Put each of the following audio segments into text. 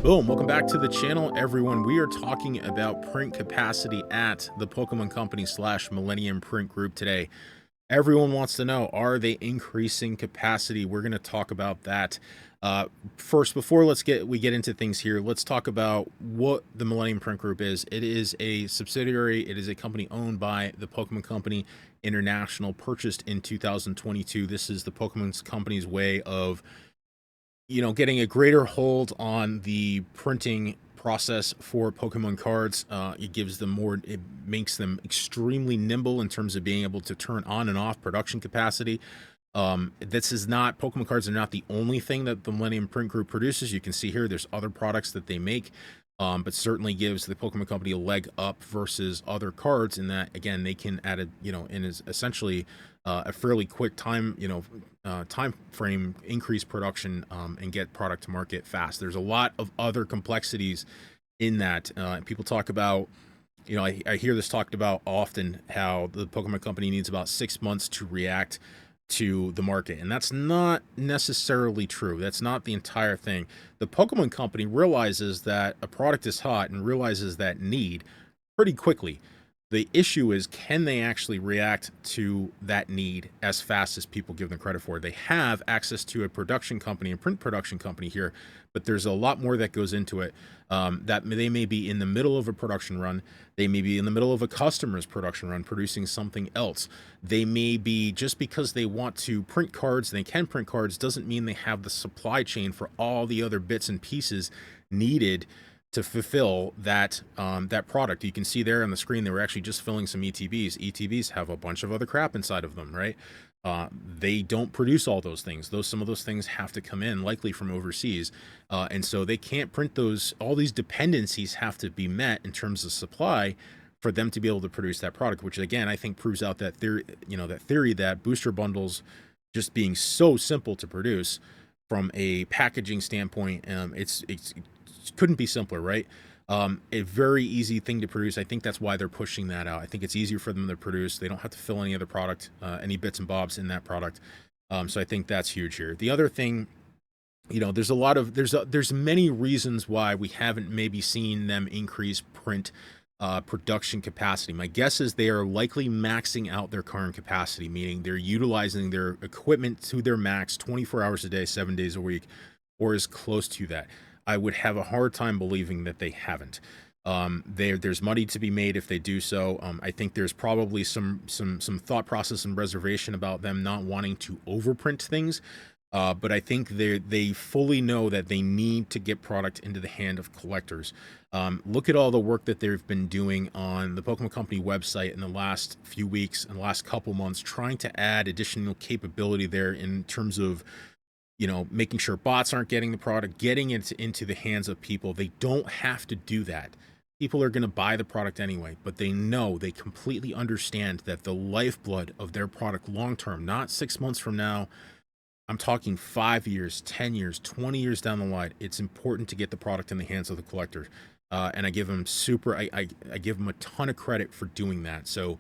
Boom, welcome back to the channel, everyone. We are talking about print capacity at the Pokemon Company / Millennium Print Group today. Everyone wants to know, are they increasing capacity? We're going to talk about that. First, before we get into things here, let's talk about what the Millennium Print Group is. It is a subsidiary. It is a company owned by the Pokemon Company International, purchased in 2022. This is the Pokemon Company's way of getting a greater hold on the printing process for Pokemon cards. It makes them extremely nimble in terms of being able to turn on and off production capacity. Pokemon cards are not the only thing that the Millennium Print Group produces. You can see here, there's other products that they make, but certainly gives the Pokemon Company a leg up versus other cards in that, again, they can add essentially a fairly quick time frame, increase production, and get product to market fast. There's a lot of other complexities in that. People talk about, I hear this talked about often, how the Pokemon Company needs about 6 months to react to the market, and that's not necessarily true. That's not the entire thing. The Pokemon Company realizes that a product is hot and realizes that need pretty quickly. The issue is, can they actually react to that need as fast as people give them credit for? They have access to a production company, a print production company here, but there's a lot more that goes into it. That they may be in the middle of a production run. They may be in the middle of a customer's production run producing something else. They may be, just because they want to print cards and they can print cards, doesn't mean they have the supply chain for all the other bits and pieces needed to fulfill that product. You can see there on the screen, they were actually just filling some ETBs. ETBs have a bunch of other crap inside of them, right? They don't produce all those things. Some of those things have to come in, likely from overseas, and so they can't print those. All these dependencies have to be met in terms of supply for them to be able to produce that product. Which, again, I think proves out that theory that booster bundles just being so simple to produce from a packaging standpoint. It's couldn't be simpler, right? A very easy thing to produce. I think that's why they're pushing that out. I think it's easier for them to produce. They don't have to fill any other product, any bits and bobs in that product. So I think that's huge here. The other thing, there's many reasons why we haven't maybe seen them increase print production capacity. My guess is they are likely maxing out their current capacity, meaning they're utilizing their equipment to their max 24 hours a day, 7 days a week, or as close to that. I would have a hard time believing that they haven't. There's money to be made if they do so. I think there's probably some thought process and reservation about them not wanting to overprint things. But I think they fully know that they need to get product into the hand of collectors. Look at all the work that they've been doing on the Pokemon Company website in the last few weeks and the last couple months, trying to add additional capability there in terms of making sure bots aren't getting the product, getting it into the hands of people. They don't have to do that. People are going to buy the product anyway, but they completely understand that the lifeblood of their product long term, not 6 months from now, I'm talking 5 years, 10 years, 20 years down the line, it's important to get the product in the hands of the collector. And I give them I give them a ton of credit for doing that. So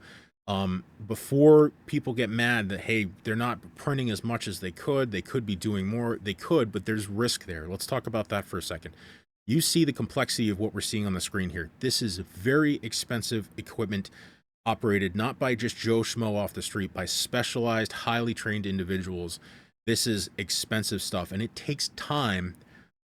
before people get mad that, hey, they're not printing as much as they could be doing more, but there's risk there. Let's talk about that for a second. You see the complexity of what we're seeing on the screen here. This is very expensive equipment, operated not by just Joe Schmo off the street, by specialized, highly trained individuals. This is expensive stuff, and it takes time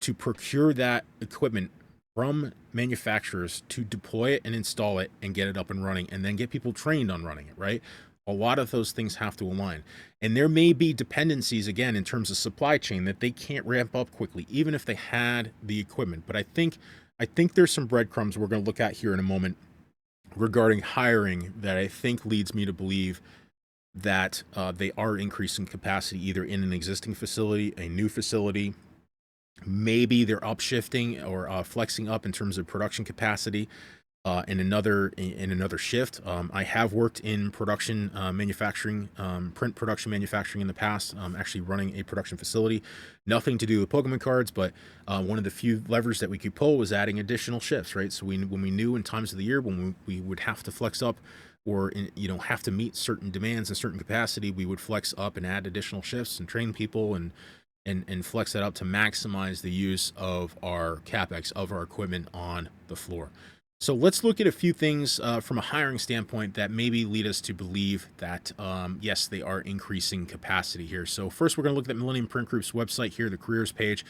to procure that equipment from manufacturers, to deploy it and install it and get it up and running, and then get people trained on running it, right? A lot of those things have to align. And there may be dependencies, again, in terms of supply chain, that they can't ramp up quickly, even if they had the equipment. But I think there's some breadcrumbs we're going to look at here in a moment regarding hiring that I think leads me to believe that they are increasing capacity, either in an existing facility, a new facility. Maybe they're upshifting or flexing up in terms of production capacity in another shift. I have worked in production manufacturing, print production manufacturing in the past. Actually running a production facility, nothing to do with Pokemon cards, but one of the few levers that we could pull was adding additional shifts, right? So when we knew in times of the year when we would have to flex up, or have to meet certain demands and certain capacity, we would flex up and add additional shifts and train people and and flex that up to maximize the use of our capex, of our equipment on the floor. So let's look at a few things from a hiring standpoint that maybe lead us to believe that yes, they are increasing capacity here. So first, we're going to look at Millennium Print Group's website here, the careers page.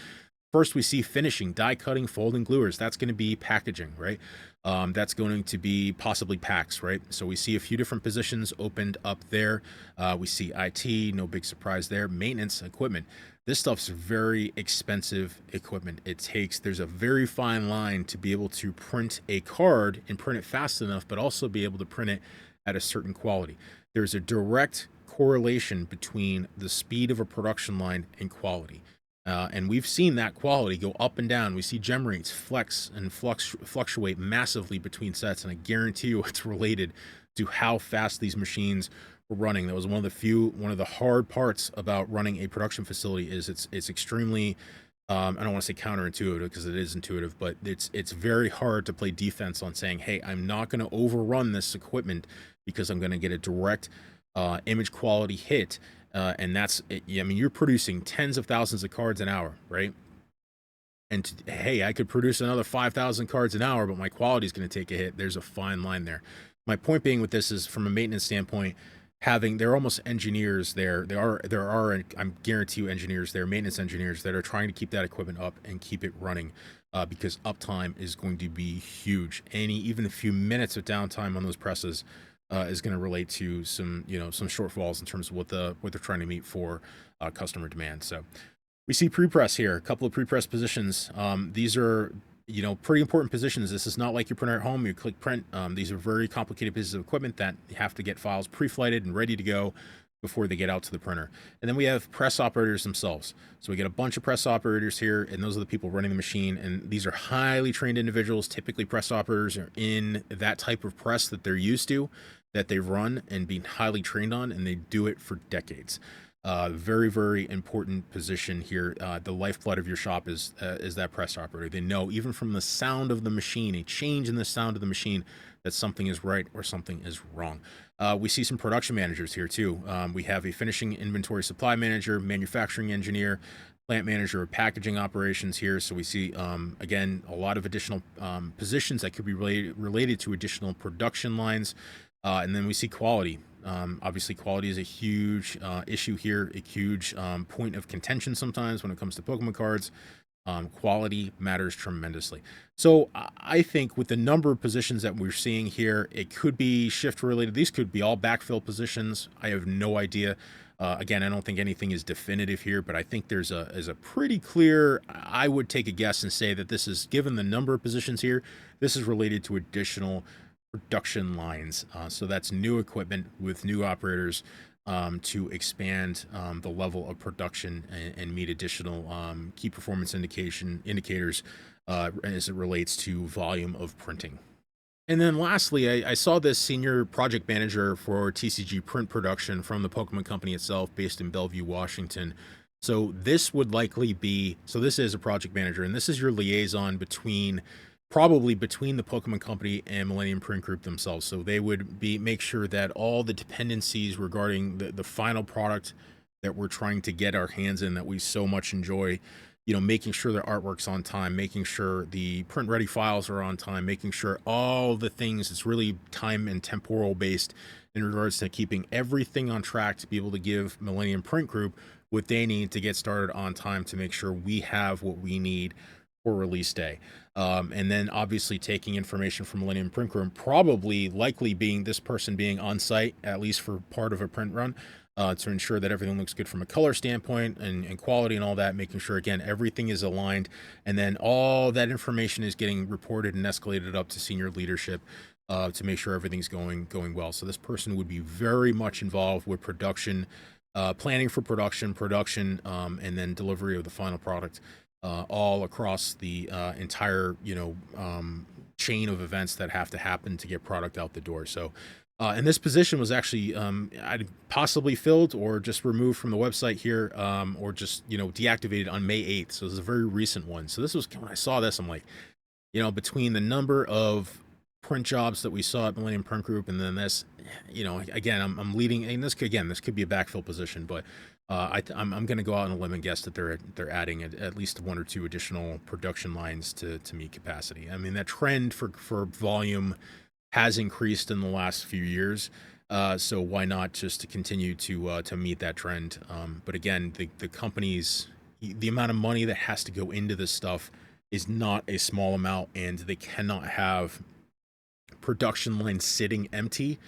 First, we see finishing, die cutting, folding, gluers. That's going to be packaging, right? That's going to be possibly packs, right? So we see a few different positions opened up there. We see IT, no big surprise there. Maintenance equipment. This stuff's very expensive equipment. There's a very fine line to be able to print a card and print it fast enough, but also be able to print it at a certain quality. There's a direct correlation between the speed of a production line and quality. And we've seen that quality go up and down. We see gem rates fluctuate massively between sets, and I guarantee you it's related to how fast these machines were running. That was one of the hard parts about running a production facility is it's extremely, I don't want to say counterintuitive because it is intuitive, but it's very hard to play defense on saying, hey, I'm not going to overrun this equipment because I'm going to get a direct image quality hit. And that's it. I mean, you're producing tens of thousands of cards an hour, right? And hey, I could produce another 5,000 cards an hour, but my quality is going to take a hit. There's a fine line there. My point being with this is, from a maintenance standpoint, they're almost engineers there. There are I'm guarantee you engineers there, maintenance engineers that are trying to keep that equipment up and keep it running, because uptime is going to be huge. Even a few minutes of downtime on those presses is going to relate to some shortfalls in terms of what they're trying to meet for customer demand. So we see pre-press here, a couple of pre-press positions. These are pretty important positions. This is not like your printer at home. You click print. These are very complicated pieces of equipment that you have to get files pre-flighted and ready to go before they get out to the printer. And then we have press operators themselves. So we get a bunch of press operators here, and those are the people running the machine. And these are highly trained individuals. Typically, press operators are in that type of press that they're used to, that they've run and been highly trained on, and they do it for decades. Very, very important position here. The lifeblood of your shop is that press operator. They know, even from the sound of the machine, a change in the sound of the machine, that something is right or something is wrong. We see some production managers here too. We have a finishing inventory supply manager, manufacturing engineer, plant manager of packaging operations here. So we see, again, a lot of additional positions that could be related to additional production lines. And then we see quality. Obviously, quality is a huge issue here, a huge point of contention sometimes when it comes to Pokemon cards. Quality matters tremendously. So I think with the number of positions that we're seeing here, it could be shift related. These could be all backfill positions. I have no idea. Again, I don't think anything is definitive here, but I think there's a pretty clear, I would take a guess and say that this is, given the number of positions here, this is related to additional production lines. So that's new equipment with new operators to expand the level of production and meet additional key performance indicators as it relates to volume of printing. And then lastly, I saw this senior project manager for TCG print production from the Pokemon Company itself, based in Bellevue, Washington. So this would likely be, this is a project manager, and this is your liaison probably between the Pokemon Company and Millennium Print Group themselves. So they would make sure that all the dependencies regarding the final product that we're trying to get our hands in, that we so much enjoy, making sure the artwork's on time, making sure the print ready files are on time, making sure all the things, it's really time and temporal based in regards to keeping everything on track to be able to give Millennium Print Group what they need to get started on time to make sure we have what we need for release day. And then obviously taking information from Millennium Print Group, likely being this person being on site, at least for part of a print run, to ensure that everything looks good from a color standpoint and quality and all that, making sure, again, everything is aligned. And then all that information is getting reported and escalated up to senior leadership to make sure everything's going well. So this person would be very much involved with production, planning for production, and then delivery of the final product, all across the entire chain of events that have to happen to get product out the door. So and this position was actually possibly filled or just removed from the website here, or just deactivated on May 8th. So this is a very recent one. So this was, when I saw this, I'm like, between the number of print jobs that we saw at Millennium Print Group and then this, again, I'm leading, and this could be a backfill position, but I'm going to go out on a limb and guess that they're adding at least one or two additional production lines to meet capacity. I mean, that trend for volume has increased in the last few years. So why not just to continue to meet that trend? But again, the companies, the amount of money that has to go into this stuff is not a small amount, and they cannot have production lines sitting empty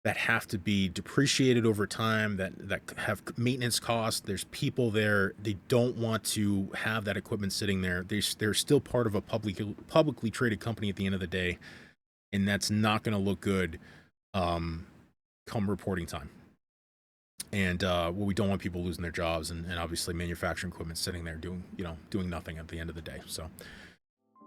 that have to be depreciated over time, that have maintenance costs. There's people there. They don't want to have that equipment sitting there. They're still part of a publicly traded company at the end of the day, and that's not going to look good come reporting time. And well, we don't want people losing their jobs, and obviously manufacturing equipment sitting there doing nothing at the end of the day. So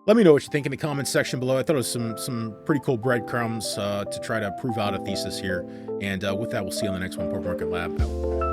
let me know what you think in the comments section below. I thought it was some pretty cool breadcrumbs to try to prove out a thesis here. And with that, we'll see you on the next one. PokeMarketLab out.